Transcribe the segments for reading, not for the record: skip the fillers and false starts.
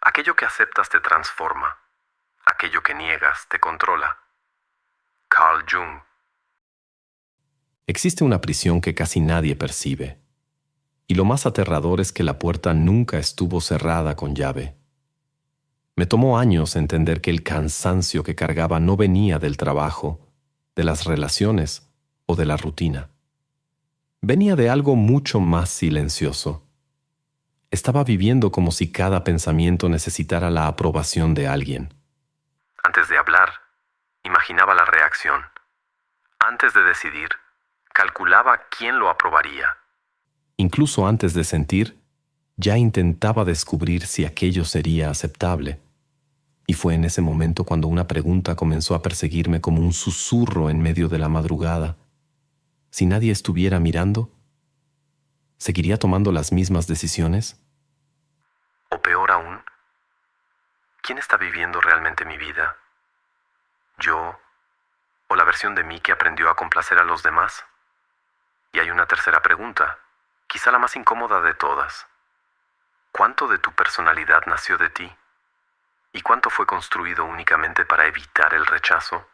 Aquello que aceptas te transforma. Aquello que niegas te controla. Carl Jung. Existe una prisión que casi nadie percibe. Y lo más aterrador es que la puerta nunca estuvo cerrada con llave. Me tomó años entender que el cansancio que cargaba no venía del trabajo, de las relaciones o de la rutina. Venía de algo mucho más silencioso. Estaba viviendo como si cada pensamiento necesitara la aprobación de alguien. Antes de hablar, imaginaba la reacción. Antes de decidir, calculaba quién lo aprobaría. Incluso antes de sentir, ya intentaba descubrir si aquello sería aceptable. Y fue en ese momento cuando una pregunta comenzó a perseguirme como un susurro en medio de la madrugada. Si nadie estuviera mirando, ¿seguiría tomando las mismas decisiones? O peor aún, ¿quién está viviendo realmente mi vida? ¿Yo o la versión de mí que aprendió a complacer a los demás? Y hay una tercera pregunta, quizá la más incómoda de todas. ¿Cuánto de tu personalidad nació de ti? ¿Y cuánto fue construido únicamente para evitar el rechazo?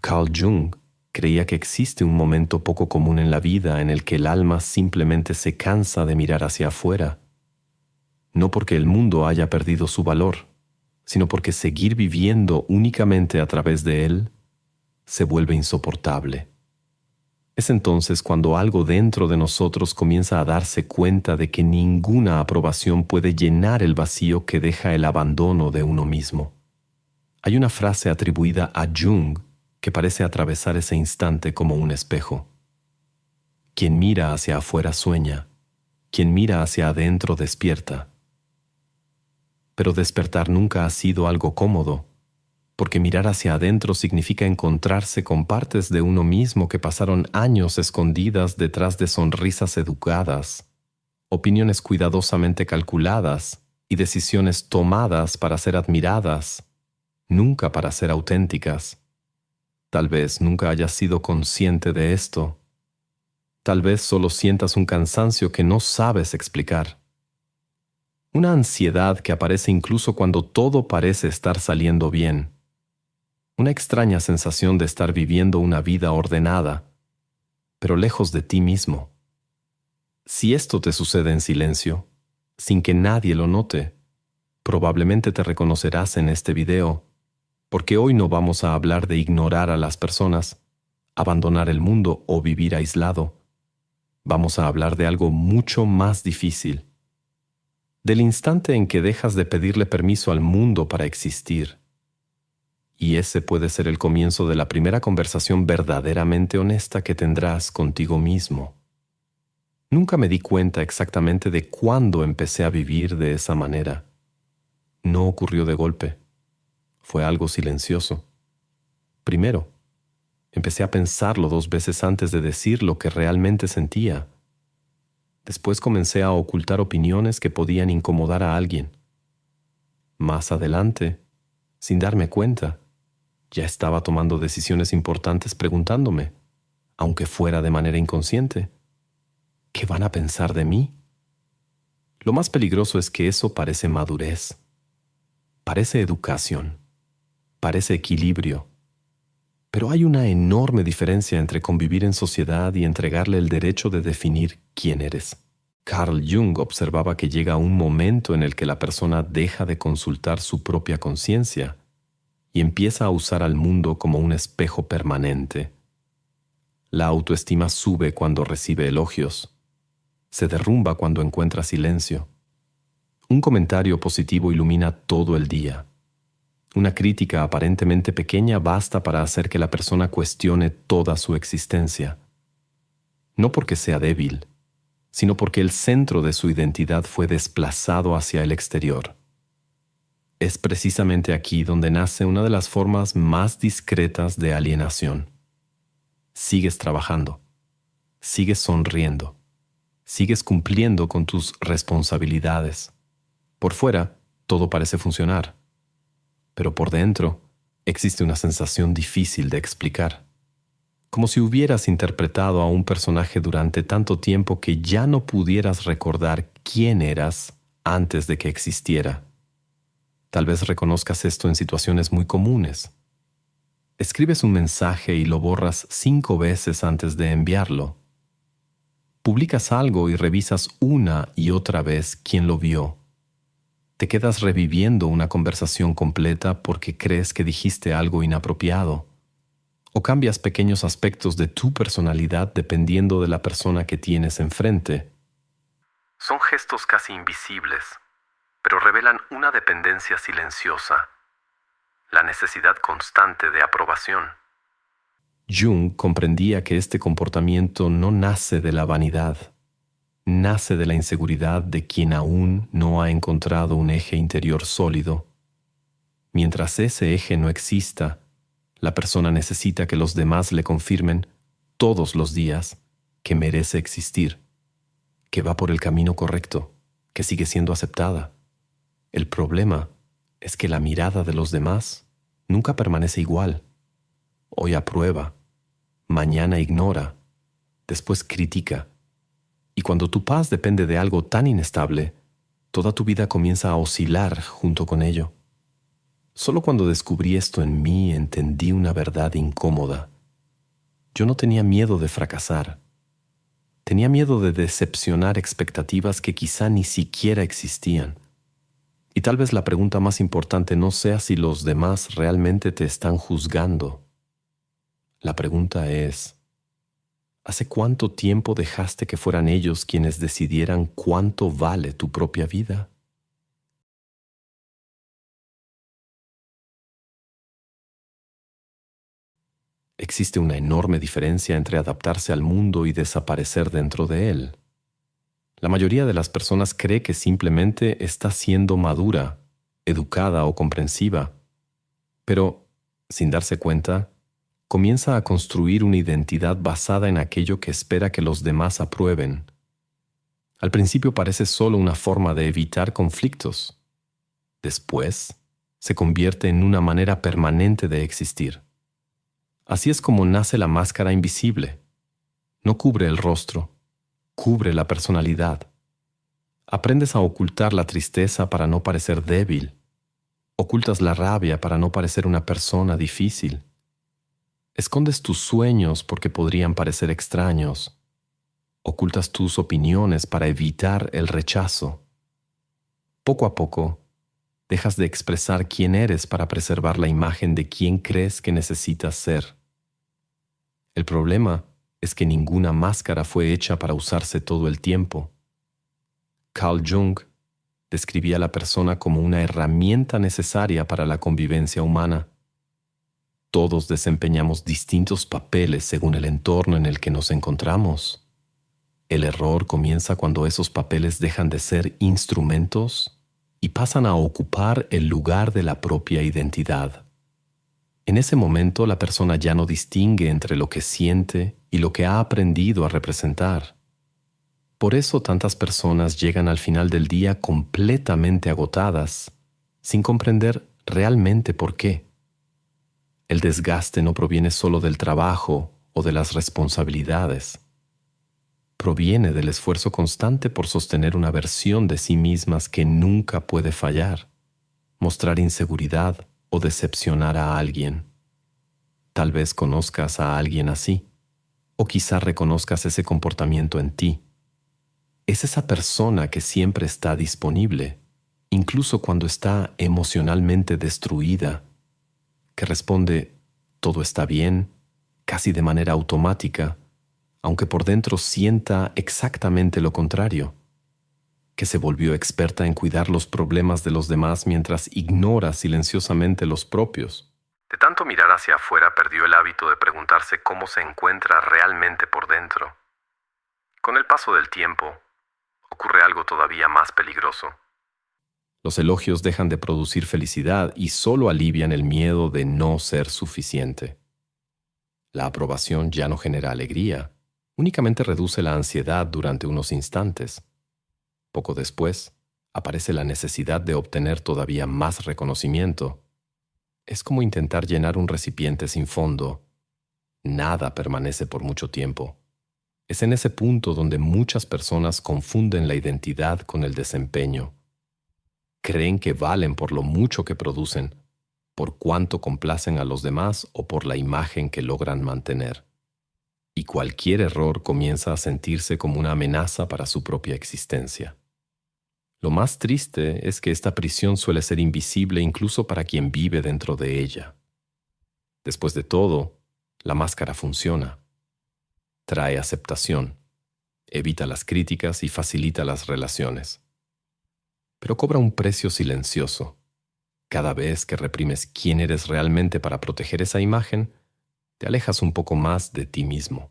Carl Jung creía que existe un momento poco común en la vida en el que el alma simplemente se cansa de mirar hacia afuera. No porque el mundo haya perdido su valor, sino porque seguir viviendo únicamente a través de él se vuelve insoportable. Es entonces cuando algo dentro de nosotros comienza a darse cuenta de que ninguna aprobación puede llenar el vacío que deja el abandono de uno mismo. Hay una frase atribuida a Jung que parece atravesar ese instante como un espejo. Quien mira hacia afuera sueña, quien mira hacia adentro despierta. Pero despertar nunca ha sido algo cómodo, porque mirar hacia adentro significa encontrarse con partes de uno mismo que pasaron años escondidas detrás de sonrisas educadas, opiniones cuidadosamente calculadas y decisiones tomadas para ser admiradas, nunca para ser auténticas. Tal vez nunca hayas sido consciente de esto. Tal vez solo sientas un cansancio que no sabes explicar. Una ansiedad que aparece incluso cuando todo parece estar saliendo bien. Una extraña sensación de estar viviendo una vida ordenada, pero lejos de ti mismo. Si esto te sucede en silencio, sin que nadie lo note, probablemente te reconocerás en este video, porque hoy no vamos a hablar de ignorar a las personas, abandonar el mundo o vivir aislado. Vamos a hablar de algo mucho más difícil. Del instante en que dejas de pedirle permiso al mundo para existir. Y ese puede ser el comienzo de la primera conversación verdaderamente honesta que tendrás contigo mismo. Nunca me di cuenta exactamente de cuándo empecé a vivir de esa manera. No ocurrió de golpe. Fue algo silencioso. Primero, empecé a pensarlo 2 veces antes de decir lo que realmente sentía. Después comencé a ocultar opiniones que podían incomodar a alguien. Más adelante, sin darme cuenta, ya estaba tomando decisiones importantes preguntándome, aunque fuera de manera inconsciente, ¿qué van a pensar de mí? Lo más peligroso es que eso parece madurez, parece educación, parece equilibrio. Pero hay una enorme diferencia entre convivir en sociedad y entregarle el derecho de definir quién eres. Carl Jung observaba que llega un momento en el que la persona deja de consultar su propia conciencia y empieza a usar al mundo como un espejo permanente. La autoestima sube cuando recibe elogios. Se derrumba cuando encuentra silencio. Un comentario positivo ilumina todo el día. Una crítica aparentemente pequeña basta para hacer que la persona cuestione toda su existencia. No porque sea débil, sino porque el centro de su identidad fue desplazado hacia el exterior. Es precisamente aquí donde nace una de las formas más discretas de alienación. Sigues trabajando, sigues sonriendo, sigues cumpliendo con tus responsabilidades. Por fuera, todo parece funcionar, pero por dentro existe una sensación difícil de explicar. Como si hubieras interpretado a un personaje durante tanto tiempo que ya no pudieras recordar quién eras antes de que existiera. Tal vez reconozcas esto en situaciones muy comunes. Escribes un mensaje y lo borras 5 veces antes de enviarlo. Publicas algo y revisas una y otra vez quién lo vio. Te quedas reviviendo una conversación completa porque crees que dijiste algo inapropiado. O cambias pequeños aspectos de tu personalidad dependiendo de la persona que tienes enfrente. Son gestos casi invisibles, pero revelan una dependencia silenciosa, la necesidad constante de aprobación. Jung comprendía que este comportamiento no nace de la vanidad, nace de la inseguridad de quien aún no ha encontrado un eje interior sólido. Mientras ese eje no exista, la persona necesita que los demás le confirmen todos los días que merece existir, que va por el camino correcto, que sigue siendo aceptada. El problema es que la mirada de los demás nunca permanece igual. Hoy aprueba, mañana ignora, después critica. Y cuando tu paz depende de algo tan inestable, toda tu vida comienza a oscilar junto con ello. Solo cuando descubrí esto en mí entendí una verdad incómoda. Yo no tenía miedo de fracasar. Tenía miedo de decepcionar expectativas que quizá ni siquiera existían. Y tal vez la pregunta más importante no sea si los demás realmente te están juzgando. La pregunta es, ¿hace cuánto tiempo dejaste que fueran ellos quienes decidieran cuánto vale tu propia vida? Existe una enorme diferencia entre adaptarse al mundo y desaparecer dentro de él. La mayoría de las personas cree que simplemente está siendo madura, educada o comprensiva, pero, sin darse cuenta, comienza a construir una identidad basada en aquello que espera que los demás aprueben. Al principio parece solo una forma de evitar conflictos. Después, se convierte en una manera permanente de existir. Así es como nace la máscara invisible. No cubre el rostro, cubre la personalidad. Aprendes a ocultar la tristeza para no parecer débil. Ocultas la rabia para no parecer una persona difícil. Escondes tus sueños porque podrían parecer extraños. Ocultas tus opiniones para evitar el rechazo. Poco a poco, dejas de expresar quién eres para preservar la imagen de quién crees que necesitas ser. El problema es que ninguna máscara fue hecha para usarse todo el tiempo. Carl Jung describía a la persona como una herramienta necesaria para la convivencia humana. Todos desempeñamos distintos papeles según el entorno en el que nos encontramos. El error comienza cuando esos papeles dejan de ser instrumentos y pasan a ocupar el lugar de la propia identidad. En ese momento la persona ya no distingue entre lo que siente y lo que ha aprendido a representar. Por eso tantas personas llegan al final del día completamente agotadas, sin comprender realmente por qué. El desgaste no proviene solo del trabajo o de las responsabilidades. Proviene del esfuerzo constante por sostener una versión de sí mismas que nunca puede fallar, mostrar inseguridad o decepcionar a alguien. Tal vez conozcas a alguien así, o quizá reconozcas ese comportamiento en ti. Es esa persona que siempre está disponible, incluso cuando está emocionalmente destruida, que responde «todo está bien», casi de manera automática, aunque por dentro sienta exactamente lo contrario, que se volvió experta en cuidar los problemas de los demás mientras ignora silenciosamente los propios. De tanto mirar hacia afuera perdió el hábito de preguntarse cómo se encuentra realmente por dentro. Con el paso del tiempo, ocurre algo todavía más peligroso. Los elogios dejan de producir felicidad y solo alivian el miedo de no ser suficiente. La aprobación ya no genera alegría, únicamente reduce la ansiedad durante unos instantes. Poco después, aparece la necesidad de obtener todavía más reconocimiento. Es como intentar llenar un recipiente sin fondo. Nada permanece por mucho tiempo. Es en ese punto donde muchas personas confunden la identidad con el desempeño. Creen que valen por lo mucho que producen, por cuánto complacen a los demás o por la imagen que logran mantener. Y cualquier error comienza a sentirse como una amenaza para su propia existencia. Lo más triste es que esta prisión suele ser invisible incluso para quien vive dentro de ella. Después de todo, la máscara funciona. Trae aceptación, evita las críticas y facilita las relaciones. Pero cobra un precio silencioso. Cada vez que reprimes quién eres realmente para proteger esa imagen, te alejas un poco más de ti mismo.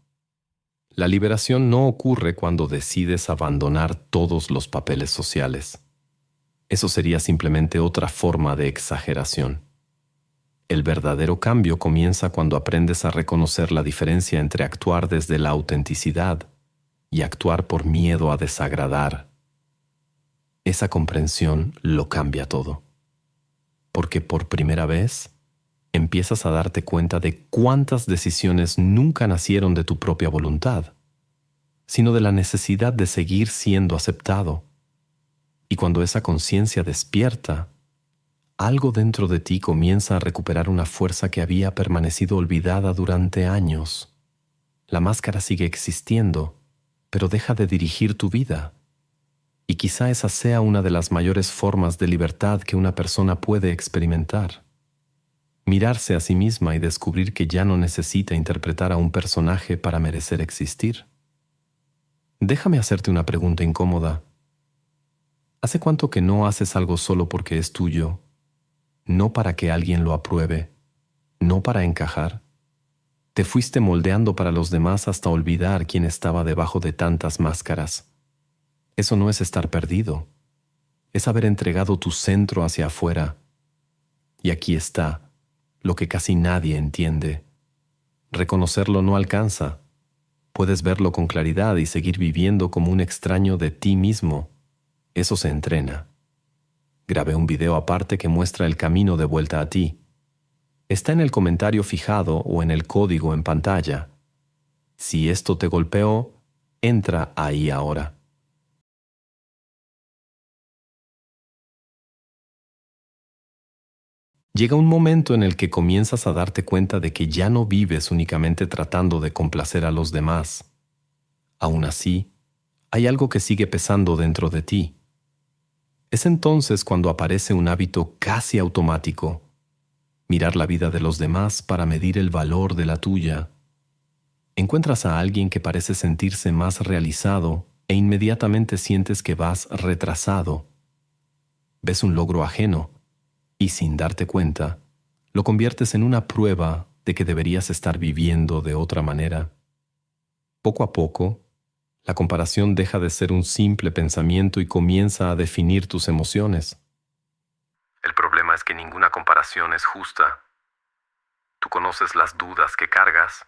La liberación no ocurre cuando decides abandonar todos los papeles sociales. Eso sería simplemente otra forma de exageración. El verdadero cambio comienza cuando aprendes a reconocer la diferencia entre actuar desde la autenticidad y actuar por miedo a desagradar. Esa comprensión lo cambia todo. Porque por primera vez empiezas a darte cuenta de cuántas decisiones nunca nacieron de tu propia voluntad, sino de la necesidad de seguir siendo aceptado. Y cuando esa conciencia despierta, algo dentro de ti comienza a recuperar una fuerza que había permanecido olvidada durante años. La máscara sigue existiendo, pero deja de dirigir tu vida. Y quizá esa sea una de las mayores formas de libertad que una persona puede experimentar. Mirarse a sí misma y descubrir que ya no necesita interpretar a un personaje para merecer existir. Déjame hacerte una pregunta incómoda. ¿Hace cuánto que no haces algo solo porque es tuyo? No para que alguien lo apruebe, no para encajar. Te fuiste moldeando para los demás hasta olvidar quién estaba debajo de tantas máscaras. Eso no es estar perdido. Es haber entregado tu centro hacia afuera. Y aquí está lo que casi nadie entiende. Reconocerlo no alcanza. Puedes verlo con claridad y seguir viviendo como un extraño de ti mismo. Eso se entrena. Grabé un video aparte que muestra el camino de vuelta a ti. Está en el comentario fijado o en el código en pantalla. Si esto te golpeó, entra ahí ahora. Llega un momento en el que comienzas a darte cuenta de que ya no vives únicamente tratando de complacer a los demás. Aún así, hay algo que sigue pesando dentro de ti. Es entonces cuando aparece un hábito casi automático: mirar la vida de los demás para medir el valor de la tuya. Encuentras a alguien que parece sentirse más realizado e inmediatamente sientes que vas retrasado. Ves un logro ajeno y, sin darte cuenta, lo conviertes en una prueba de que deberías estar viviendo de otra manera. Poco a poco, la comparación deja de ser un simple pensamiento y comienza a definir tus emociones. El problema es que ninguna comparación es justa. Tú conoces las dudas que cargas,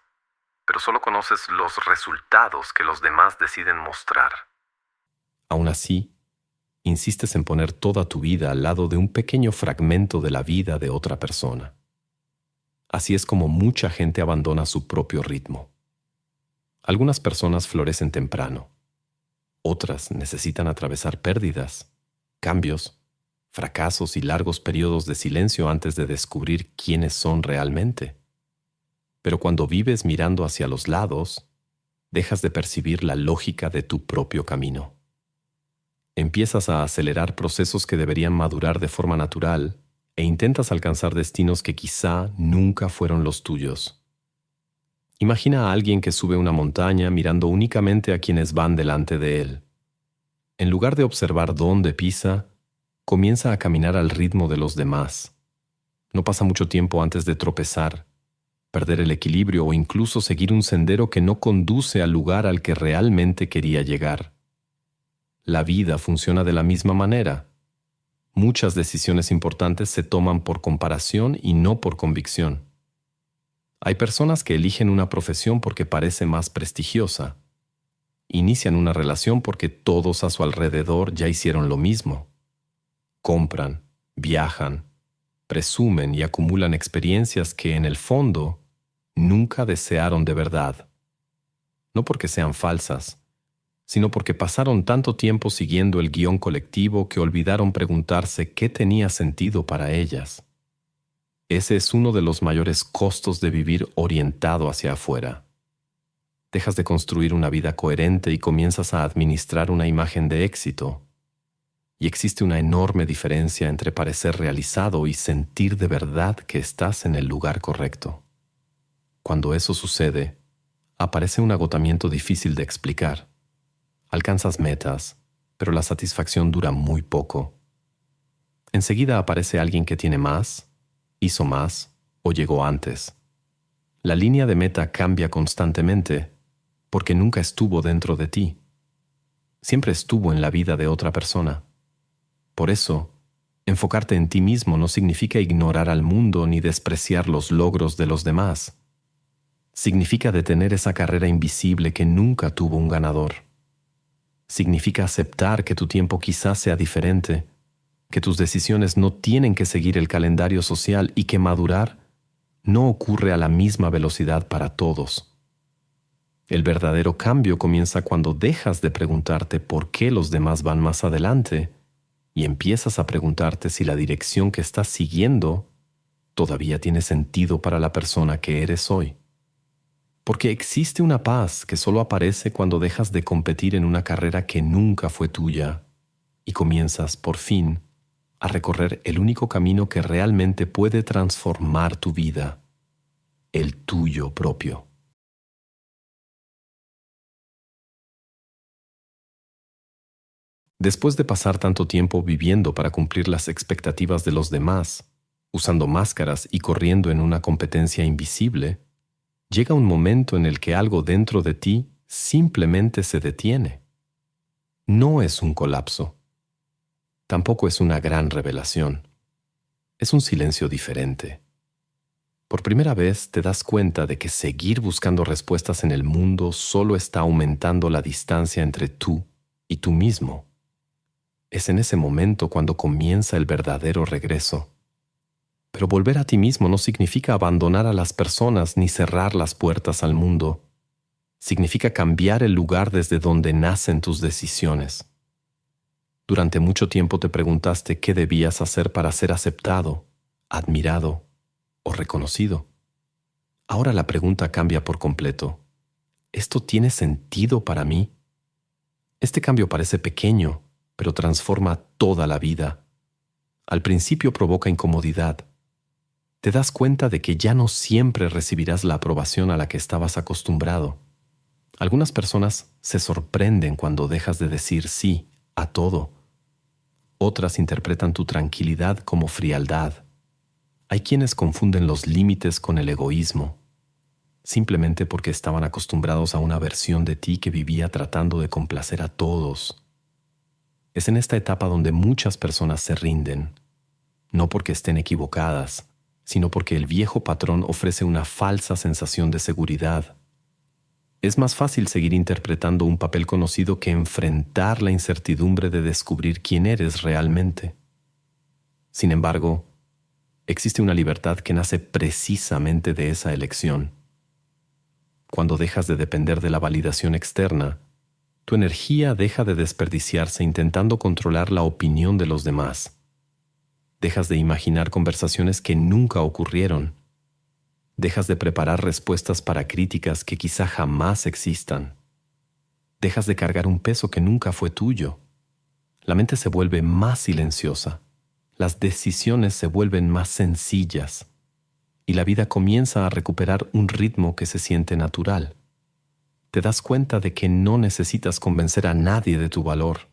pero solo conoces los resultados que los demás deciden mostrar. Aún así, insistes en poner toda tu vida al lado de un pequeño fragmento de la vida de otra persona. Así es como mucha gente abandona su propio ritmo. Algunas personas florecen temprano. Otras necesitan atravesar pérdidas, cambios, fracasos y largos periodos de silencio antes de descubrir quiénes son realmente. Pero cuando vives mirando hacia los lados, dejas de percibir la lógica de tu propio camino. Empiezas a acelerar procesos que deberían madurar de forma natural e intentas alcanzar destinos que quizá nunca fueron los tuyos. Imagina a alguien que sube una montaña mirando únicamente a quienes van delante de él. En lugar de observar dónde pisa, comienza a caminar al ritmo de los demás. No pasa mucho tiempo antes de tropezar, perder el equilibrio o incluso seguir un sendero que no conduce al lugar al que realmente quería llegar. La vida funciona de la misma manera. Muchas decisiones importantes se toman por comparación y no por convicción. Hay personas que eligen una profesión porque parece más prestigiosa. Inician una relación porque todos a su alrededor ya hicieron lo mismo. Compran, viajan, presumen y acumulan experiencias que en el fondo nunca desearon de verdad. No porque sean falsas, sino porque pasaron tanto tiempo siguiendo el guión colectivo que olvidaron preguntarse qué tenía sentido para ellas. Ese es uno de los mayores costos de vivir orientado hacia afuera. Dejas de construir una vida coherente y comienzas a administrar una imagen de éxito. Y existe una enorme diferencia entre parecer realizado y sentir de verdad que estás en el lugar correcto. Cuando eso sucede, aparece un agotamiento difícil de explicar. Alcanzas metas, pero la satisfacción dura muy poco. Enseguida aparece alguien que tiene más, hizo más o llegó antes. La línea de meta cambia constantemente porque nunca estuvo dentro de ti. Siempre estuvo en la vida de otra persona. Por eso, enfocarte en ti mismo no significa ignorar al mundo ni despreciar los logros de los demás. Significa detener esa carrera invisible que nunca tuvo un ganador. Significa aceptar que tu tiempo quizás sea diferente, que tus decisiones no tienen que seguir el calendario social y que madurar no ocurre a la misma velocidad para todos. El verdadero cambio comienza cuando dejas de preguntarte por qué los demás van más adelante y empiezas a preguntarte si la dirección que estás siguiendo todavía tiene sentido para la persona que eres hoy. Porque existe una paz que solo aparece cuando dejas de competir en una carrera que nunca fue tuya y comienzas, por fin, a recorrer el único camino que realmente puede transformar tu vida, el tuyo propio. Después de pasar tanto tiempo viviendo para cumplir las expectativas de los demás, usando máscaras y corriendo en una competencia invisible, llega un momento en el que algo dentro de ti simplemente se detiene. No es un colapso. Tampoco es una gran revelación. Es un silencio diferente. Por primera vez te das cuenta de que seguir buscando respuestas en el mundo solo está aumentando la distancia entre tú y tú mismo. Es en ese momento cuando comienza el verdadero regreso. Pero volver a ti mismo no significa abandonar a las personas ni cerrar las puertas al mundo. Significa cambiar el lugar desde donde nacen tus decisiones. Durante mucho tiempo te preguntaste qué debías hacer para ser aceptado, admirado o reconocido. Ahora la pregunta cambia por completo. ¿Esto tiene sentido para mí? Este cambio parece pequeño, pero transforma toda la vida. Al principio provoca incomodidad. Te das cuenta de que ya no siempre recibirás la aprobación a la que estabas acostumbrado. Algunas personas se sorprenden cuando dejas de decir sí a todo. Otras interpretan tu tranquilidad como frialdad. Hay quienes confunden los límites con el egoísmo, simplemente porque estaban acostumbrados a una versión de ti que vivía tratando de complacer a todos. Es en esta etapa donde muchas personas se rinden, no porque estén equivocadas, sino porque el viejo patrón ofrece una falsa sensación de seguridad. Es más fácil seguir interpretando un papel conocido que enfrentar la incertidumbre de descubrir quién eres realmente. Sin embargo, existe una libertad que nace precisamente de esa elección. Cuando dejas de depender de la validación externa, tu energía deja de desperdiciarse intentando controlar la opinión de los demás. Dejas de imaginar conversaciones que nunca ocurrieron. Dejas de preparar respuestas para críticas que quizá jamás existan. Dejas de cargar un peso que nunca fue tuyo. La mente se vuelve más silenciosa. Las decisiones se vuelven más sencillas. Y la vida comienza a recuperar un ritmo que se siente natural. Te das cuenta de que no necesitas convencer a nadie de tu valor.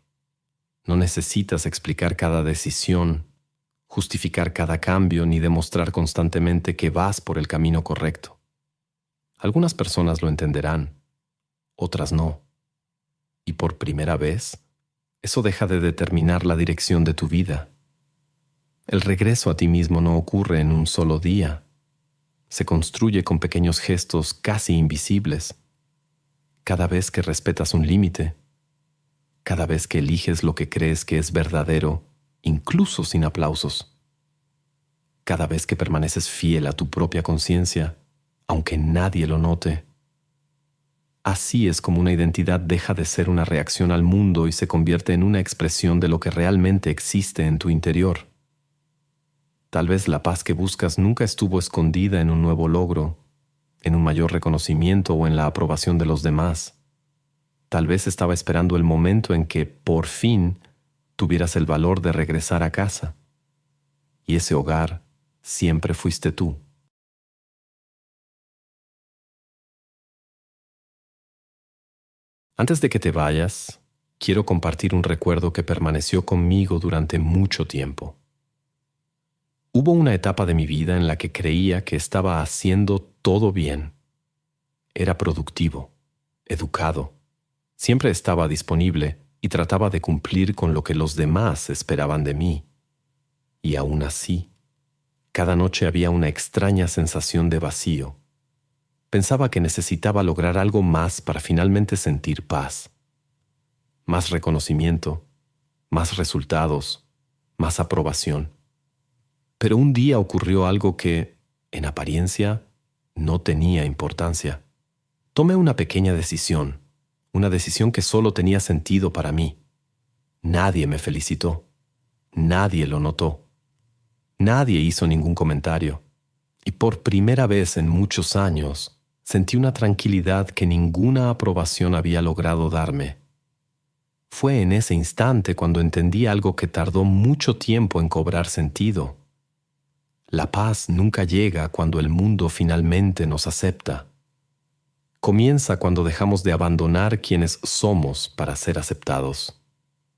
No necesitas explicar cada decisión, justificar cada cambio ni demostrar constantemente que vas por el camino correcto. Algunas personas lo entenderán, otras no. Y por primera vez, eso deja de determinar la dirección de tu vida. El regreso a ti mismo no ocurre en un solo día. Se construye con pequeños gestos casi invisibles. Cada vez que respetas un límite, cada vez que eliges lo que crees que es verdadero, incluso sin aplausos, cada vez que permaneces fiel a tu propia conciencia, aunque nadie lo note. Así es como una identidad deja de ser una reacción al mundo y se convierte en una expresión de lo que realmente existe en tu interior. Tal vez la paz que buscas nunca estuvo escondida en un nuevo logro, en un mayor reconocimiento o en la aprobación de los demás. Tal vez estaba esperando el momento en que, por fin, tuvieras el valor de regresar a casa. Y ese hogar siempre fuiste tú. Antes de que te vayas, quiero compartir un recuerdo que permaneció conmigo durante mucho tiempo. Hubo una etapa de mi vida en la que creía que estaba haciendo todo bien. Era productivo, educado, siempre estaba disponible y trataba de cumplir con lo que los demás esperaban de mí. Y aún así, cada noche había una extraña sensación de vacío. Pensaba que necesitaba lograr algo más para finalmente sentir paz. Más reconocimiento, más resultados, más aprobación. Pero un día ocurrió algo que, en apariencia, no tenía importancia. Tomé una pequeña decisión, una decisión que solo tenía sentido para mí. Nadie me felicitó. Nadie lo notó. Nadie hizo ningún comentario. Y por primera vez en muchos años, sentí una tranquilidad que ninguna aprobación había logrado darme. Fue en ese instante cuando entendí algo que tardó mucho tiempo en cobrar sentido. La paz nunca llega cuando el mundo finalmente nos acepta. Comienza cuando dejamos de abandonar quienes somos para ser aceptados.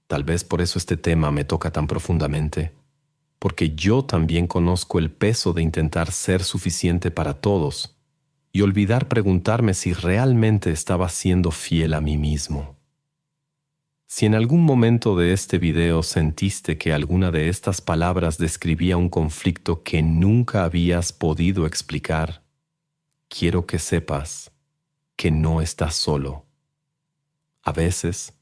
Tal vez por eso este tema me toca tan profundamente, porque yo también conozco el peso de intentar ser suficiente para todos y olvidar preguntarme si realmente estaba siendo fiel a mí mismo. Si en algún momento de este video sentiste que alguna de estas palabras describía un conflicto que nunca habías podido explicar, quiero que sepas que no estás solo. A veces,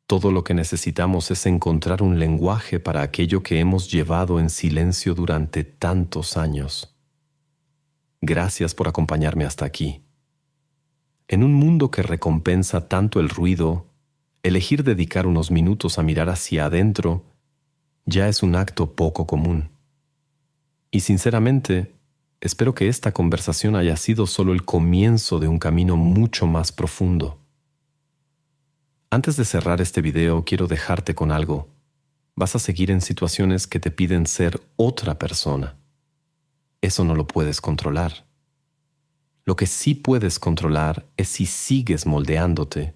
todo lo que necesitamos es encontrar un lenguaje para aquello que hemos llevado en silencio durante tantos años. Gracias por acompañarme hasta aquí. En un mundo que recompensa tanto el ruido, elegir dedicar unos minutos a mirar hacia adentro ya es un acto poco común. Y sinceramente, espero que esta conversación haya sido solo el comienzo de un camino mucho más profundo. Antes de cerrar este video, quiero dejarte con algo. Vas a seguir en situaciones que te piden ser otra persona. Eso no lo puedes controlar. Lo que sí puedes controlar es si sigues moldeándote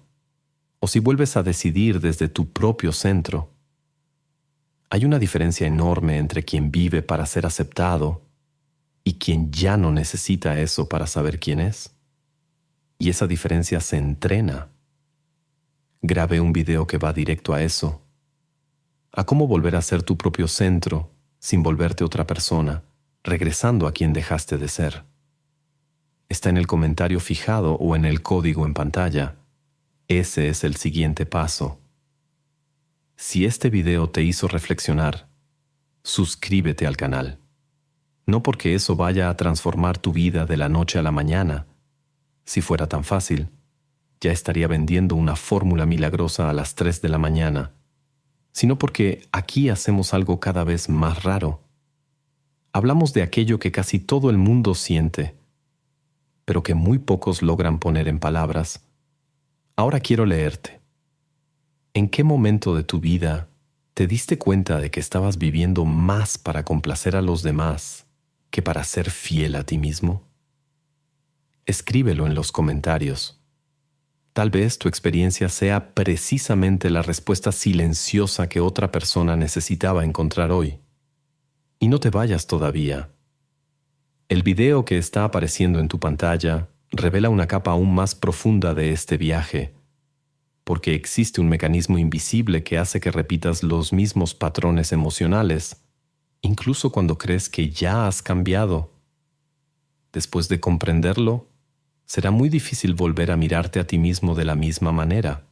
o si vuelves a decidir desde tu propio centro. Hay una diferencia enorme entre quien vive para ser aceptado y quien ya no necesita eso para saber quién es. Y esa diferencia se entrena. Grabé un video que va directo a eso, a cómo volver a ser tu propio centro sin volverte otra persona, regresando a quien dejaste de ser. Está en el comentario fijado o en el código en pantalla. Ese es el siguiente paso. Si este video te hizo reflexionar, suscríbete al canal. No porque eso vaya a transformar tu vida de la noche a la mañana. Si fuera tan fácil, ya estaría vendiendo una fórmula milagrosa a las 3 de la mañana, sino porque aquí hacemos algo cada vez más raro. Hablamos de aquello que casi todo el mundo siente, pero que muy pocos logran poner en palabras. Ahora quiero leerte. ¿En qué momento de tu vida te diste cuenta de que estabas viviendo más para complacer a los demás que para ser fiel a ti mismo? Escríbelo en los comentarios. Tal vez tu experiencia sea precisamente la respuesta silenciosa que otra persona necesitaba encontrar hoy. Y no te vayas todavía. El video que está apareciendo en tu pantalla revela una capa aún más profunda de este viaje, porque existe un mecanismo invisible que hace que repitas los mismos patrones emocionales, incluso cuando crees que ya has cambiado. Después de comprenderlo, será muy difícil volver a mirarte a ti mismo de la misma manera.